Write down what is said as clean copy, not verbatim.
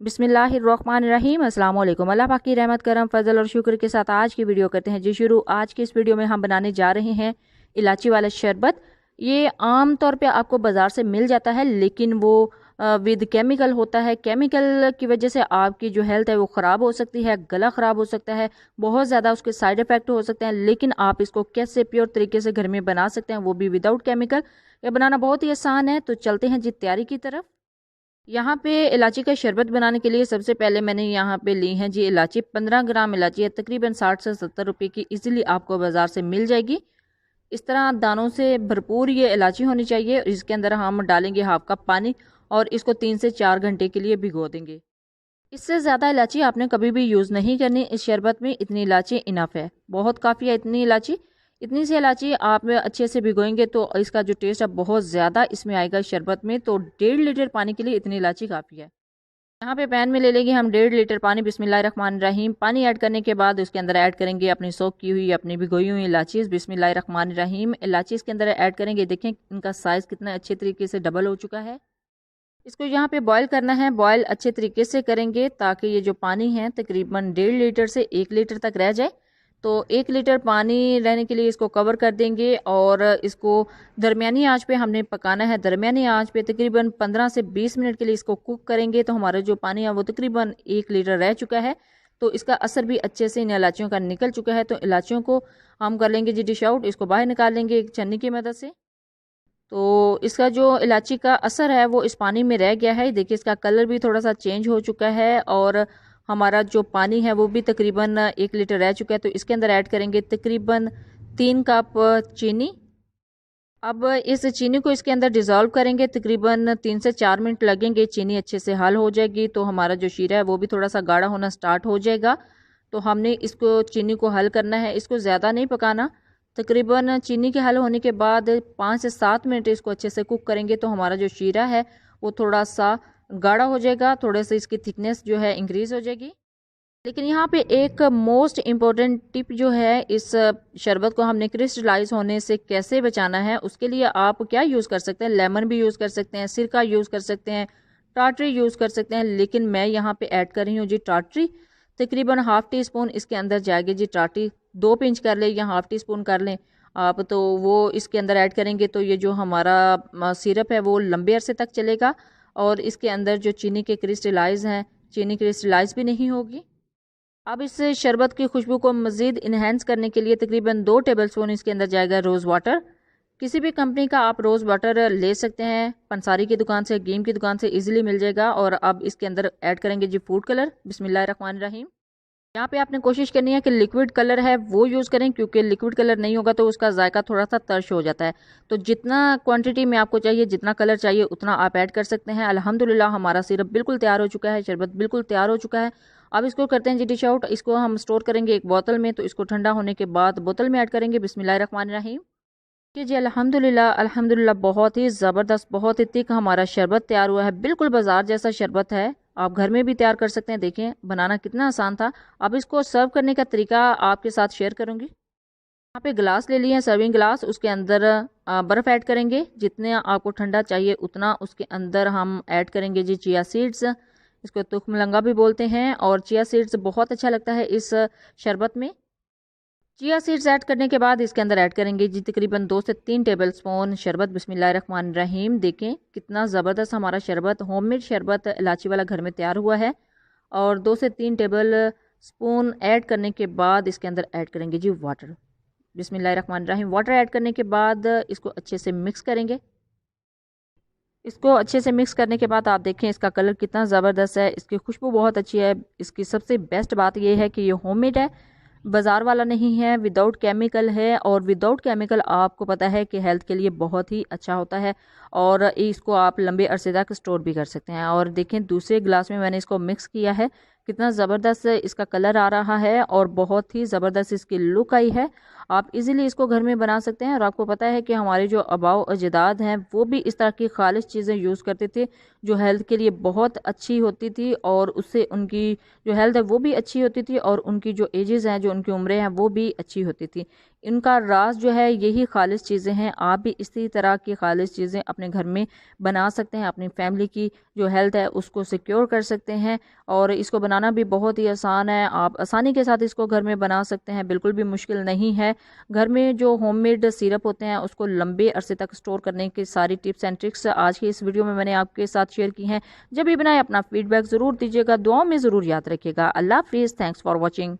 बिस्मिल्लाहिर्रहमानिर्रहीम। अस्सलाम वालेकुम। अल्लाह पाक की रहमत करम फजल और शुक्र के साथ आज की वीडियो करते हैं जी शुरू। आज की इस वीडियो में हम बनाने जा रहे हैं इलायची वाला शरबत। ये आम तौर पे आपको बाज़ार से मिल जाता है, लेकिन वो विद केमिकल होता है। केमिकल की वजह से आपकी जो हेल्थ है वो ख़राब हो सकती है, गला ख़राब हो सकता है, बहुत ज़्यादा उसके साइड इफ़ेक्ट हो सकते हैं। लेकिन आप इसको कैसे प्योर तरीके से घर में बना सकते हैं, वो भी विदाउट केमिकल। ये बनाना बहुत ही आसान है। तो चलते हैं जी तैयारी की तरफ। यहाँ पे इलायची का शरबत बनाने के लिए सबसे पहले मैंने यहाँ पे ली है जी इलायची। 15 ग्राम इलायची है, तकरीबन 60 से 70 रुपये की इजीली आपको बाज़ार से मिल जाएगी। इस तरह दानों से भरपूर ये इलायची होनी चाहिए। इसके अंदर हम डालेंगे हाफ कप पानी और इसको 3 से 4 घंटे के लिए भिगो देंगे। इससे ज़्यादा इलायची आपने कभी भी यूज़ नहीं करनी इस शरबत में। इतनी इलायची इनफ है, बहुत काफ़ी है इतनी इलायची। इतनी सी इलायची आप अच्छे से भिगोएंगे तो इसका जो टेस्ट है बहुत ज़्यादा इसमें आएगा शरबत में। तो 1.5 लीटर पानी के लिए इतनी इलायची काफ़ी है। यहाँ पे पैन में ले लेंगे हम 1.5 लीटर पानी। बिस्मिल्लाहिर्रहमानिर्रहीम। पानी ऐड करने के बाद उसके अंदर ऐड करेंगे अपनी सोक की हुई, अपनी भिगोई हुई इलायची। बिस्मिल्लाहिर्रहमानिर्रहीम। इलायची इसके अंदर ऐड करेंगे। देखें इनका साइज़ कितना अच्छे तरीके से डबल हो चुका है। इसको यहाँ पे बॉईल करना है। बॉईल अच्छे तरीके से करेंगे ताकि ये जो पानी है तकरीबन 1.5 लीटर से 1 लीटर तक रह जाए। तो 1 लीटर पानी रहने के लिए इसको कवर कर देंगे और इसको दरमियानी आंच पे हमने पकाना है। दरमियानी आंच पे तकरीबन 15 से 20 मिनट के लिए इसको कुक करेंगे। तो हमारा जो पानी है वो तकरीबन 1 लीटर रह चुका है। तो इसका असर भी अच्छे से इन इलायचियों का निकल चुका है। तो इलायचियों को हम कर लेंगे जी डिश आउट। इसको बाहर निकाल लेंगे एक छन्नी की मदद से। तो इसका जो इलायची का असर है वो इस पानी में रह गया है। देखिए इसका कलर भी थोड़ा सा चेंज हो चुका है और हमारा जो पानी है वो भी तकरीबन 1 लीटर रह चुका है। तो इसके अंदर ऐड करेंगे तकरीबन 3 कप चीनी। अब इस चीनी को इसके अंदर डिज़ोल्व करेंगे। तकरीबन 3 से 4 मिनट लगेंगे, चीनी अच्छे से हल हो जाएगी। तो हमारा जो शीरा है वो भी थोड़ा सा गाढ़ा होना स्टार्ट हो जाएगा। तो हमने इसको चीनी को हल करना है, इसको ज़्यादा नहीं पकाना। तकरीबन चीनी के हल होने के बाद 5 से 7 मिनट इसको अच्छे से कुक करेंगे। तो हमारा जो शीरा है वो थोड़ा सा गाढ़ा हो जाएगा, थोड़े से इसकी थिकनेस जो है इंक्रीज़ हो जाएगी। लेकिन यहाँ पे एक मोस्ट इम्पॉर्टेंट टिप जो है, इस शरबत को हमने क्रिस्टलाइज होने से कैसे बचाना है, उसके लिए आप क्या यूज़ कर सकते हैं। लेमन भी यूज़ कर सकते हैं, सिरका यूज़ कर सकते हैं, टाटरी यूज़ कर सकते हैं। लेकिन मैं यहाँ पे ऐड कर रही हूँ जी टाटरी। तकरीबन हाफ टी स्पून इसके अंदर जाएगी जी टाटरी। 2 पिंच कर लें या हाफ टी स्पून कर लें आप। तो वो इसके अंदर ऐड करेंगे तो ये जो हमारा सिरप है वो लंबे अरसे तक चलेगा और इसके अंदर जो चीनी के क्रिस्टलाइज हैं, चीनी क्रिस्टलाइज भी नहीं होगी। अब इस शरबत की खुशबू को मज़ीद इन्हेंस करने के लिए तकरीबन 2 टेबलस्पून इसके अंदर जाएगा रोज़ वाटर। किसी भी कंपनी का आप रोज़ वाटर ले सकते हैं, पंसारी की दुकान से, गेम की दुकान से इजीली मिल जाएगा। और अब इसके अंदर ऐड करेंगे जी फूड कलर। बिस्मिल्लाहिर्रहमानिर्रहीम। यहाँ पे आपने कोशिश करनी है कि लिक्विड कलर है वो यूज़ करें, क्योंकि लिक्विड कलर नहीं होगा तो उसका जायका थोड़ा सा तर्श हो जाता है। तो जितना क्वांटिटी में आपको चाहिए, जितना कलर चाहिए उतना आप ऐड कर सकते हैं। अल्हम्दुलिल्लाह हमारा सिरप बिल्कुल तैयार हो चुका है, शरबत बिल्कुल तैयार हो चुका है। अब इसको करते हैं जी डिश आउट। इसको हम स्टोर करेंगे एक बोतल में। तो इसको ठंडा होने के बाद बोतल में ऐड करेंगे। बिस्मिल्लाहिर्रहमानिर्रहीम। कि जी अल्हम्दुलिल्लाह अल्हम्दुलिल्लाह बहुत ही ज़बरदस्त, बहुत ही थिक हमारा शरबत तैयार हुआ है। बिल्कुल बाजार जैसा शरबत है, आप घर में भी तैयार कर सकते हैं। देखें बनाना कितना आसान था। अब इसको सर्व करने का तरीका आपके साथ शेयर करूंगी। यहाँ पे गिलास ले लिए हैं, सर्विंग गिलास। उसके अंदर बर्फ़ ऐड करेंगे, जितने आपको ठंडा चाहिए उतना। उसके अंदर हम ऐड करेंगे जी चिया सीड्स, इसको तुखमलंगा भी बोलते हैं। और चिया सीड्स बहुत अच्छा लगता है इस शरबत में। चिया सीड्स ऐड करने के बाद इसके अंदर ऐड करेंगे जी तकरीबन 2 से 3 टेबलस्पून शरबत। बिस्मिल्लाहिर्रहमानिर्रहीम। देखें कितना ज़बरदस्त हमारा शरबत, होममेड शरबत इलायची वाला घर में तैयार हुआ है। और 2 से 3 टेबल स्पून ऐड करने के बाद इसके अंदर ऐड करेंगे जी वाटर। बिस्मिल्लाहिर्रहमानिर्रहीम। वाटर ऐड करने के बाद इसको अच्छे से मिक्स करेंगे। इसको अच्छे से मिक्स करने के बाद आप देखें इसका कलर कितना ज़बरदस्त है, इसकी खुशबू बहुत अच्छी है। इसकी सबसे बेस्ट बात यह है कि ये होममेड है, बाज़ार वाला नहीं है, विदाउट केमिकल है। और विदाउट केमिकल आपको पता है कि हेल्थ के लिए बहुत ही अच्छा होता है और इसको आप लंबे अरसे तक स्टोर भी कर सकते हैं। और देखें दूसरे गिलास में मैंने इसको मिक्स किया है, कितना ज़बरदस्त इसका कलर आ रहा है और बहुत ही ज़बरदस्त इसकी लुक आई है। आप इजीली इसको घर में बना सकते हैं। और आपको पता है कि हमारे जो आबाओ अजदाद हैं वो भी इस तरह की खालिश चीज़ें यूज़ करते थे जो हेल्थ के लिए बहुत अच्छी होती थी और उससे उनकी जो हेल्थ है वो भी अच्छी होती थी और उनकी जो एजेस हैं, जो उनकी उम्रें हैं वो भी अच्छी होती थी। इनका राज जो है यही खालिश चीज़ें हैं। आप भी इसी तरह की खालिश चीज़ें अपने अपने घर में बना सकते हैं, अपनी फैमिली की जो हेल्थ है उसको सिक्योर कर सकते हैं। और इसको बनाना भी बहुत ही आसान है, आप आसानी के साथ इसको घर में बना सकते हैं, बिल्कुल भी मुश्किल नहीं है। घर में जो होममेड सिरप होते हैं उसको लंबे अरसे तक स्टोर करने की सारी टिप्स एंड ट्रिक्स आज की इस वीडियो में मैंने आपके साथ शेयर की हैं। जब भी बनाए अपना फीडबैक ज़रूर दीजिएगा, दुआओं में ज़रूर याद रखिएगा। अल्लाह हाफिज़, थैंक्स फॉर वॉचिंग।